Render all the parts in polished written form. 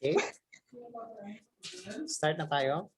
Okay. Start na tayo.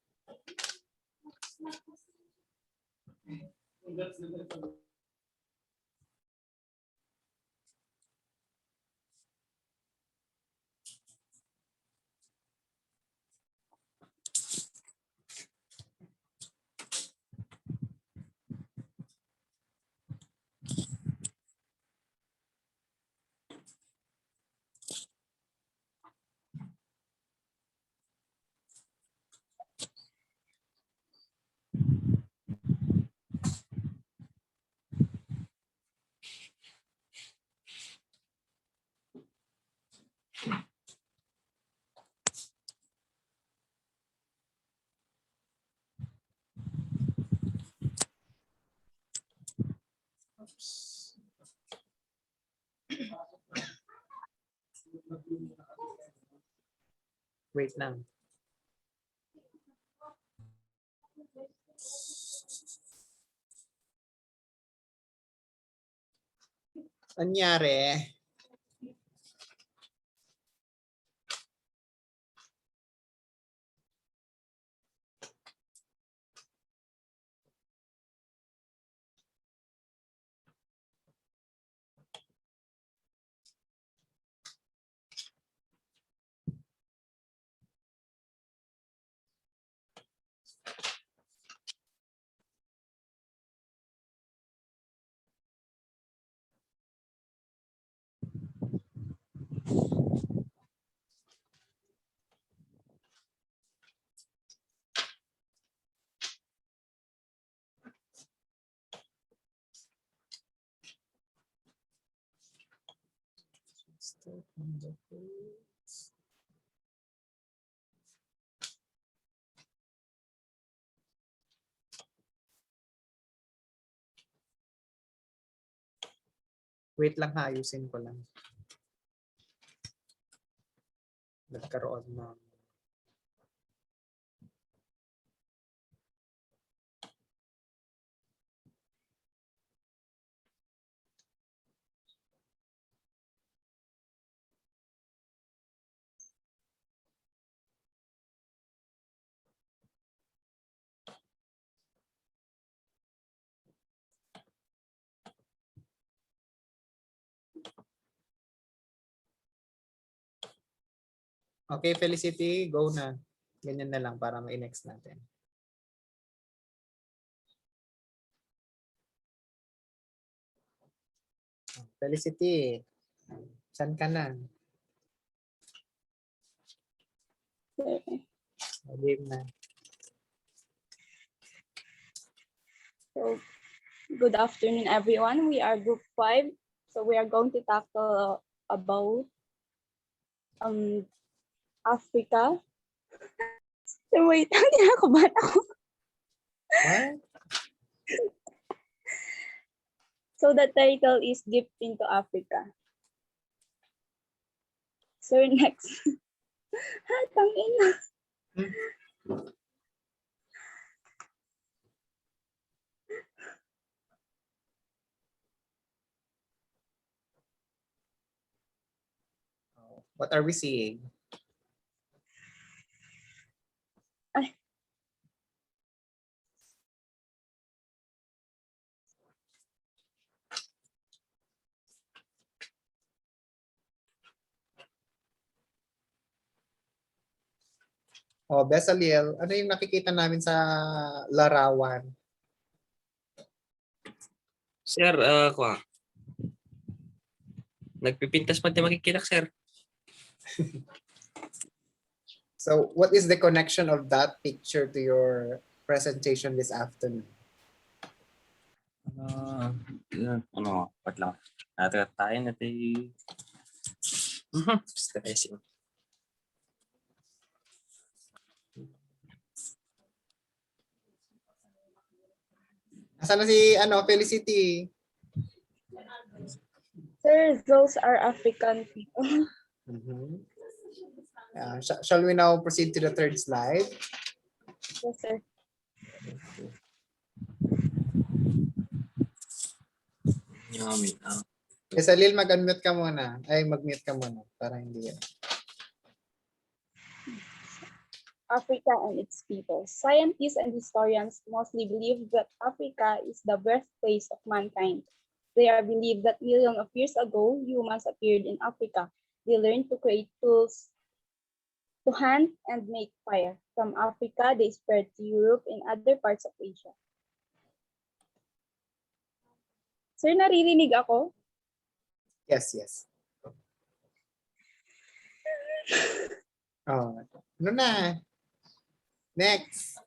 Wait lang. Anyari? Wait lang ha, ayusin ko lang. Nagkaroon ng okay, Felicity, go na. Ganyan na lang para ma-next natin. Felicity, saan ka na? Game na. So, good afternoon, everyone. We are Group 5. So we are going to tackle about Africa. So wait, kinakabahan ako. What? So the title is Gift into Africa. So next. Tangina. What are we seeing? Ay. Oh, Besalil, ano yung nakikita namin sa larawan? Sir, nagpipintas pa tayo makikilak, sir. So, what is the connection of that picture to your presentation this afternoon? Pat lang. Tayo na tayo. Stressing. Nasaan na si Felicity? Sir, those are African people. Mm-hmm. Shall we now proceed to the third slide? Yes, sir. Yung amin. Salil, mag-unmute ka muna. Ay, mag-mute ka muna. Para hindi yan. Africa and its people. Scientists and historians mostly believe that Africa is the birthplace of mankind. They are believed that millions of years ago, humans appeared in Africa. They learned to create tools to hunt and make fire. From Africa, they spread to Europe and other parts of Asia. Sir, naririnig ako? Yes, yes. Oh, ano na? Next.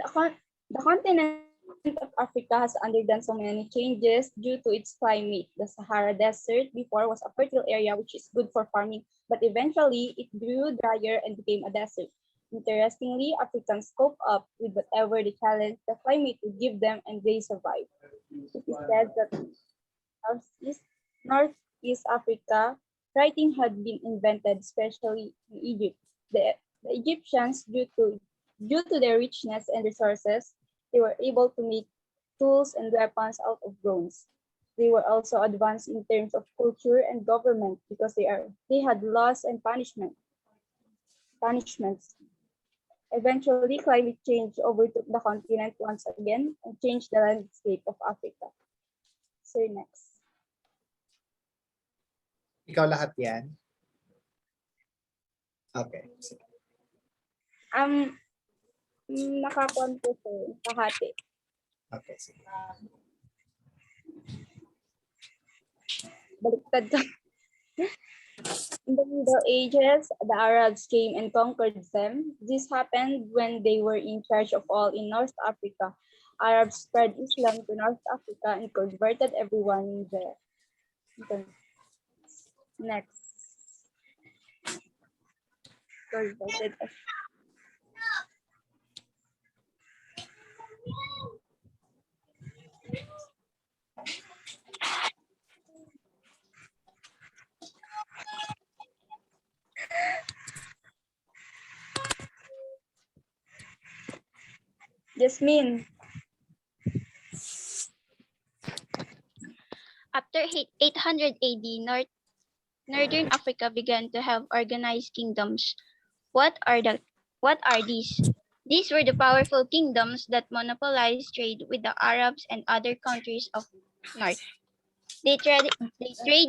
The continent of Africa has undergone so many changes due to its climate. The Sahara Desert before was a fertile area which is good for farming, but eventually it grew drier and became a desert. Interestingly, Africans cope up with whatever the challenge the climate would give them, and they survive. It is said that Northeast Africa, writing had been invented, especially in Egypt. The Egyptians, due to their richness and resources, they were able to make tools and weapons out of bronze. They were also advanced in terms of culture and government because they had laws and punishments. Eventually, climate change overtook the continent once again and changed the landscape of Africa. Sir, next. Ikaw lahat yan? Okay. Nakakuan po sir, kahati. Okay, sige. Baliktad ka. In the Middle Ages, the Arabs came and conquered them. This happened when they were in charge of all in North Africa. Arabs spread Islam to North Africa and converted everyone there. Okay. Next. Converted. Jasmine. After 800 AD, Northern Africa began to have organized kingdoms. What are these? These were the powerful kingdoms that monopolized trade with the Arabs and other countries of North. They trade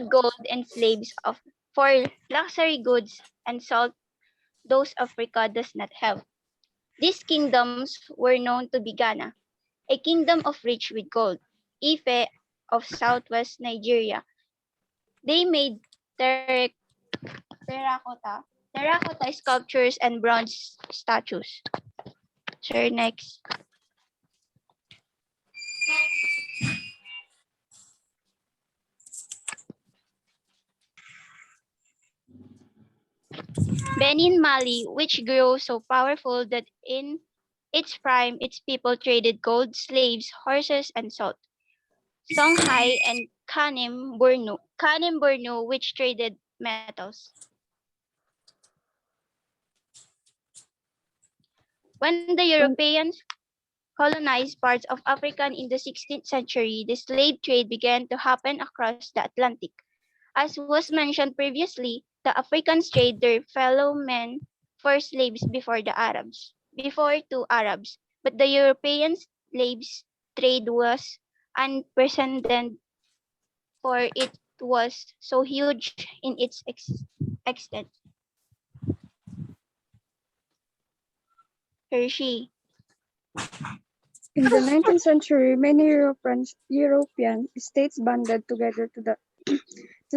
gold and slaves for luxury goods and salt those Africa does not have. These kingdoms were known to be Ghana, a kingdom of rich with gold, Ife of southwest Nigeria. They made terracotta sculptures and bronze statues. Sure, next. Benin Mali, which grew so powerful that in its prime, its people traded gold, slaves, horses, and salt. Songhai and Kanem Bornu, which traded metals. When the Europeans colonized parts of Africa in the 16th century, the slave trade began to happen across the Atlantic. As was mentioned previously, the Africans traded their fellow men for slaves before to Arabs, but the European slaves trade was unprecedented, for it was so huge in its extent. Hershey. In the 19th century, many European states banded together to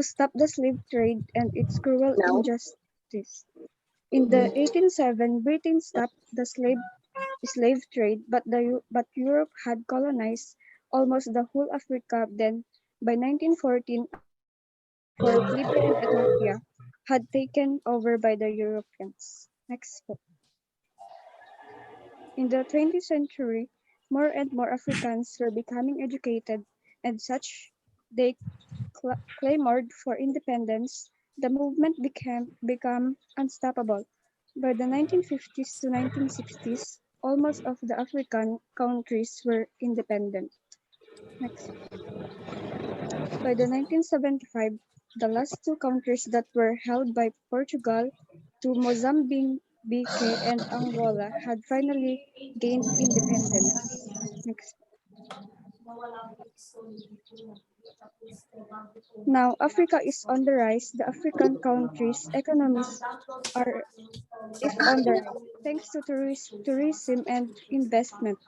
stop the slave trade and its cruel injustice. In the 1807, Britain stopped the slave trade, but Europe had colonized almost the whole Africa. Then, by 1914, Africa, except for Libya and Ethiopia, had taken over by the Europeans. Next book. In the 20th century, more and more Africans were becoming educated, and such they clamored for independence. The movement became unstoppable. By the 1950s to 1960s, almost of the African countries were independent. Next. By the 1975, the last two countries that were held by Portugal, to Mozambique and Angola, had finally gained independence. Next. Now, Africa is on the rise. The African countries' economies are is on the rise. Thanks to tourism and investment,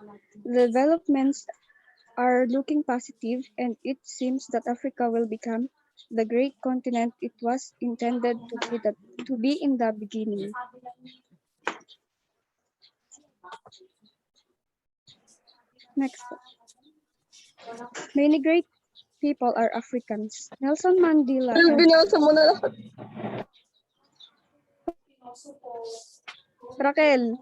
the developments are looking positive, and it seems that Africa will become the great continent it was intended to be in the beginning. Next. Many great people are Africans. Nelson Mandela and Binasa mo na lahat. Raquel.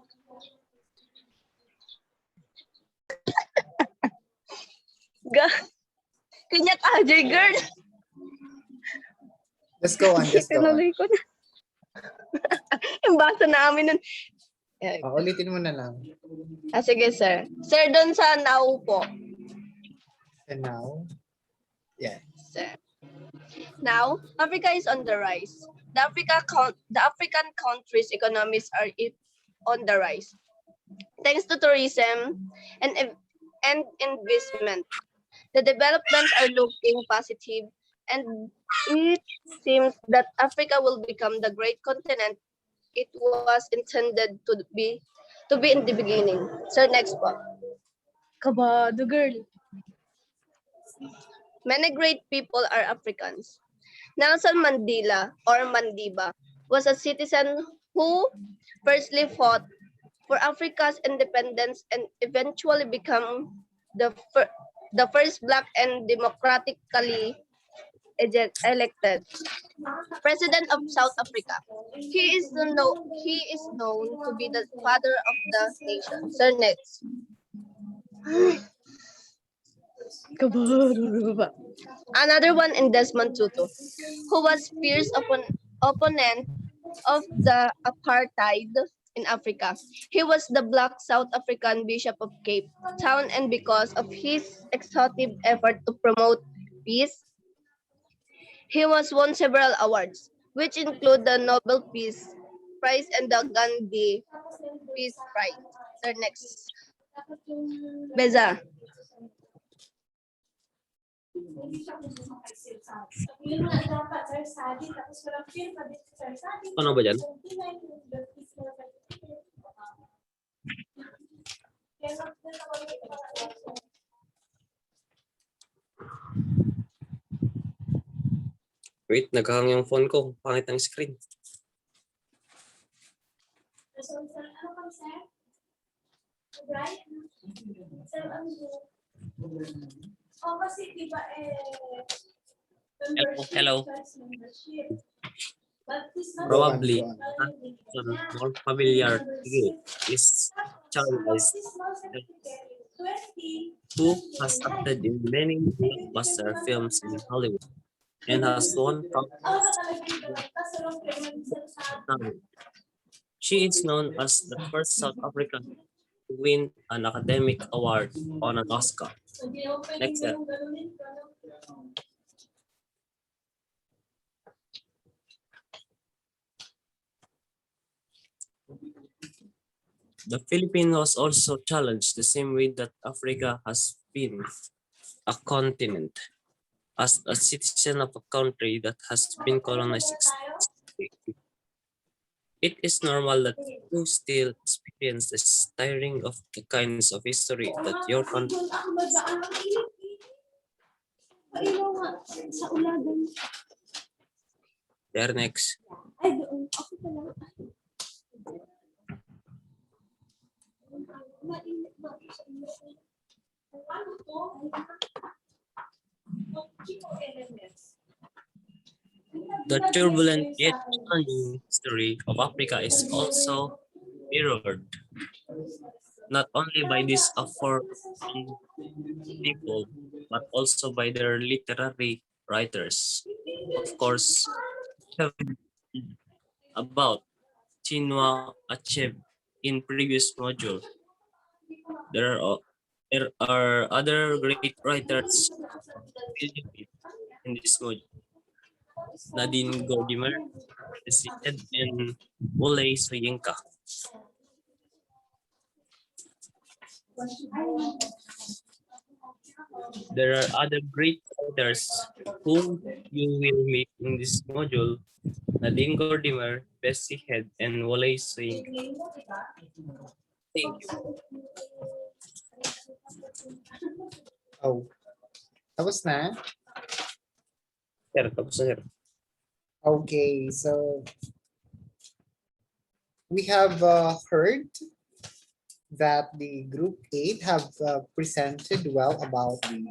Kanya ka, girl. Just go on, just go on. Tinuloy ko na. Yung basa namin nun. Ulitin mo na lang. Sige, sir. Sir, doon sa now po. And now, yeah. Sir. Now, Africa is on the rise. The African countries' economies are on the rise. Thanks to tourism and investment, the developments are looking positive, and it seems that Africa will become the great continent it was intended to be in the beginning. Sir, next po. Kabado, girl. Many great people are Africans. Nelson Mandela, or Mandiba, was a citizen who firstly fought for Africa's independence and eventually became the first Black and democratically elected President of South Africa. He is known to be the father of the nation. Sir, next. Another one in Desmond Tutu, who was fierce opponent of the apartheid in Africa. He was the Black South African Bishop of Cape Town, and because of his exhaustive effort to promote peace, he was won several awards, which include the Nobel Peace Prize and the Gandhi Peace Prize. Sir, next. Beza. Ano ba dyan? Wait, naghahang yung phone ko. Pangit ang screen. Hello. Probably more familiar to you is Charles, who has acted in many blockbuster films in Hollywood and has won She is known as the first South African to win an academic award on an Oscar. Next step. The Philippines was also challenged the same way that Africa has been a continent. As a citizen of a country that has been colonized extensively, it is normal that you still experience the stirring of the kinds of history that your country. There next. The turbulent yet challenging history of Africa is also mirrored not only by these aforementioned people, but also by their literary writers. Of course, we have about Chinua Achebe in previous module, There are other great writers in this module. Nadine Gordimer, Bessie Head, and Wole Soyinka. There are other great writers whom you will meet in this module. Nadine Gordimer, Bessie Head, and Wole Soyinka. Thank you. Oh, tapos na? Sir, tapos na, sir. Okay, so we have heard that the group 8 have presented well about the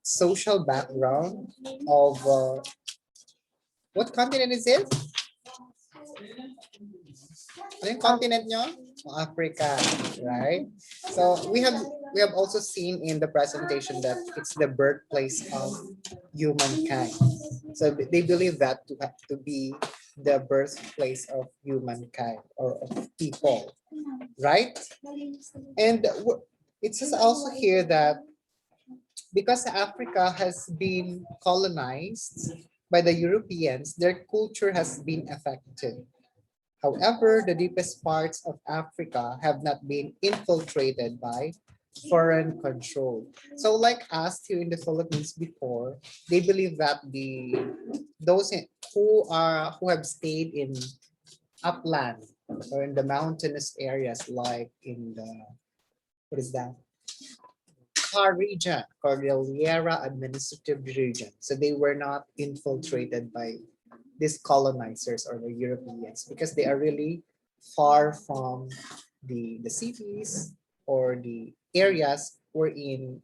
social background of what continent is it? Ano yung continent nyo? Africa, right? So we have also seen in the presentation that it's the birthplace of humankind. So they believe that to be the birthplace of humankind or of people, right? And it says also here that because Africa has been colonized by the Europeans, their culture has been affected. However, the deepest parts of Africa have not been infiltrated by foreign control. So like us here in the Philippines before, they believe that those who have stayed in upland or in the mountainous areas like in the what is that? CAR region, Cordillera Administrative Region. So they were not infiltrated by these colonizers or the Europeans because they are really far from the cities or the areas wherein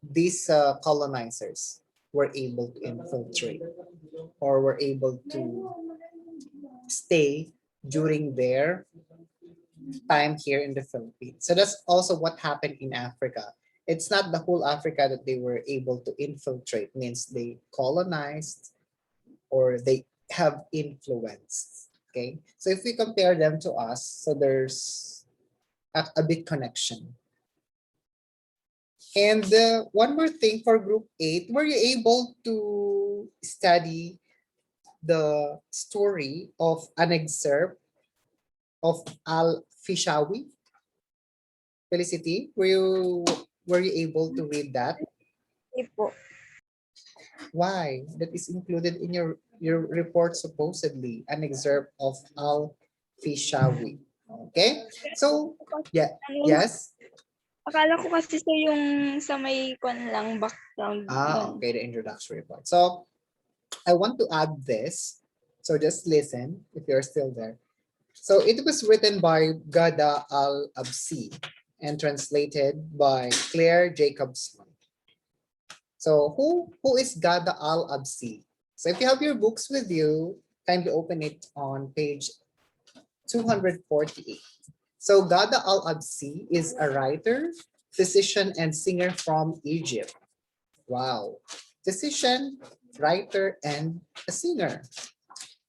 these colonizers were able to infiltrate or were able to stay during their time here in the Philippines. So that's also what happened in Africa. It's not the whole Africa that they were able to infiltrate, means they colonized or they have influence. Okay, so if we compare them to us, so there's a big connection. And one more thing for group 8, were you able to study the story of an excerpt of Al-Fishawi? Felicity, were you able to read that? Why? That is included in your report supposedly, an excerpt of Al-Fishawi. Okay? So, yeah, yes. Akala ko kasi sa yung sa may kwan lang background. Okay, the introductory part. So, I want to add this. So just listen if you're still there. So it was written by Gada Al-Absi and translated by Claire Jacobson. So who is Gada Al-Absi? So if you have your books with you, kindly open it on page 248. So Gada Al-Absi is a writer, physician, and singer from Egypt. Wow. Physician, writer, and a singer.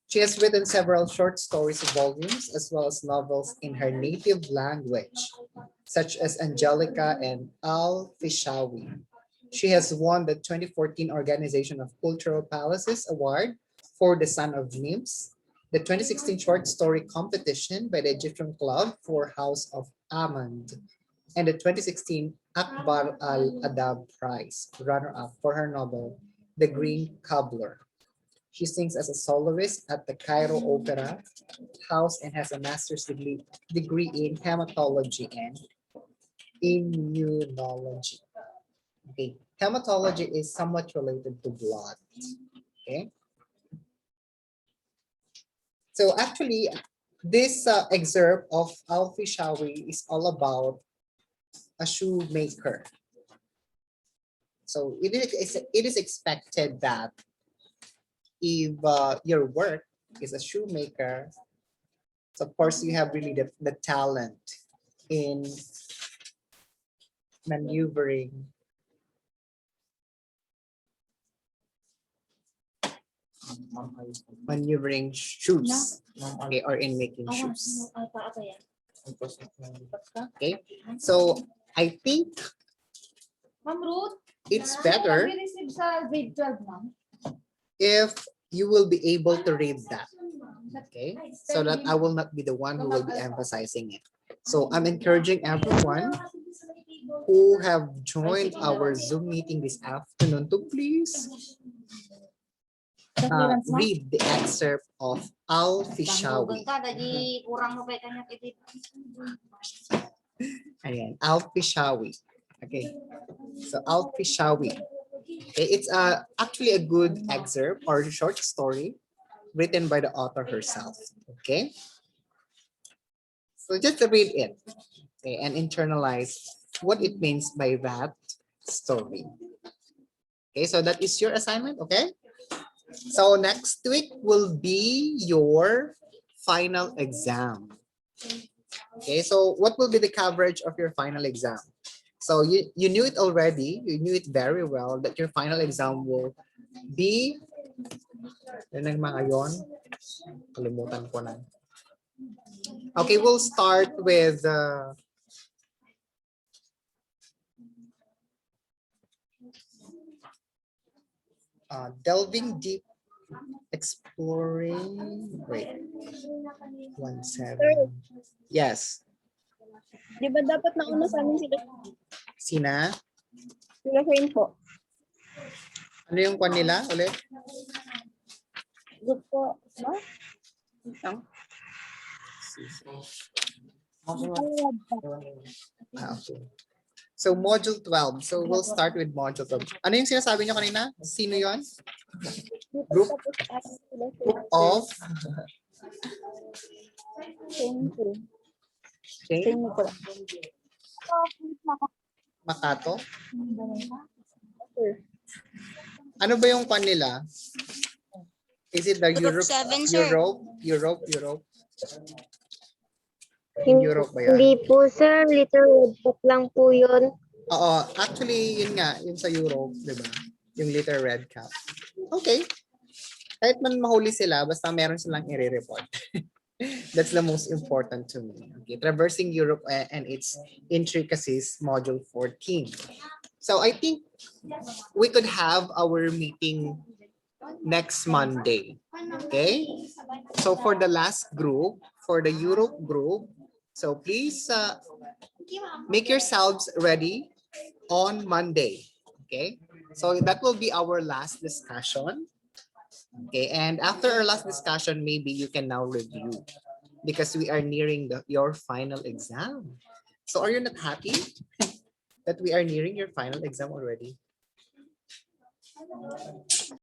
She has written several short stories volumes as well as novels in her native language, such as Angelica and Al-Fishawi. She has won the 2014 Organization of Cultural Palaces Award for The Son of Nymphs, the 2016 Short Story Competition by the Egyptian Club for House of Amand, and the 2016 Akbar Al-Adab Prize, runner-up for her novel, The Green Cobbler. She sings as a soloist at the Cairo Opera House and has a master's degree in hematology and immunology. Okay, hematology is somewhat related to blood. Okay, so actually, this excerpt of Al-Fishawi is all about a shoemaker. So it is expected that if your work is a shoemaker, so of course you have really the talent in maneuvering shoes, okay, or in making shoes. Okay, so I think Ma'am Ruth, it's better receive sa grade 12, ma'am. if you will be able to read that. Okay, so that I will not be the one who will be emphasizing it. So I'm encouraging everyone who have joined our Zoom meeting this afternoon to please read the excerpt of Al-Fishawi. Ayan, Al-Fishawi. Okay, so Al-Fishawi. Okay, it's actually a good excerpt or short story written by the author herself. Okay, so just read it, okay, and internalize what it means by that story. Okay, so that is your assignment. Okay, so next week will be your final exam. Okay, so what will be the coverage of your final exam? So you knew it already, you knew it very well that your final exam will be, yan ang mga yon, kalimutan ko na. Okay, we'll start with delving deep, exploring, wait, 1-7. Yes, Di ba dapat nauna sa amin sila? Sina? Sila Shane po. Ano yung kwan nila ulit? Group po. Ba? Isang. Okay. So module 12. So we'll start with module 12. Ano yung sinasabi nyo kanina? Sino yon? Group of Shane po. Shane Shane po. Makato. Sir. Ano ba yung kwan nila? Is it the Group Europe? 7, sir. Europe? In Europe ba yan? Hindi po sir, little book lang po yun. Oo, actually, yun nga, yun sa Europe, di ba? Yung little red cap. Okay. Kahit man mahuli sila, basta meron silang i-report. That's the most important to me. Okay, Traversing Europe and its intricacies, module 14. So I think we could have our meeting next Monday. Okay? So for the last group, for the Europe group, so please make yourselves ready on Monday. Okay? So that will be our last discussion. Okay, and after our last discussion, maybe you can now review because we are nearing your final exam. So are you not happy that we are nearing your final exam already?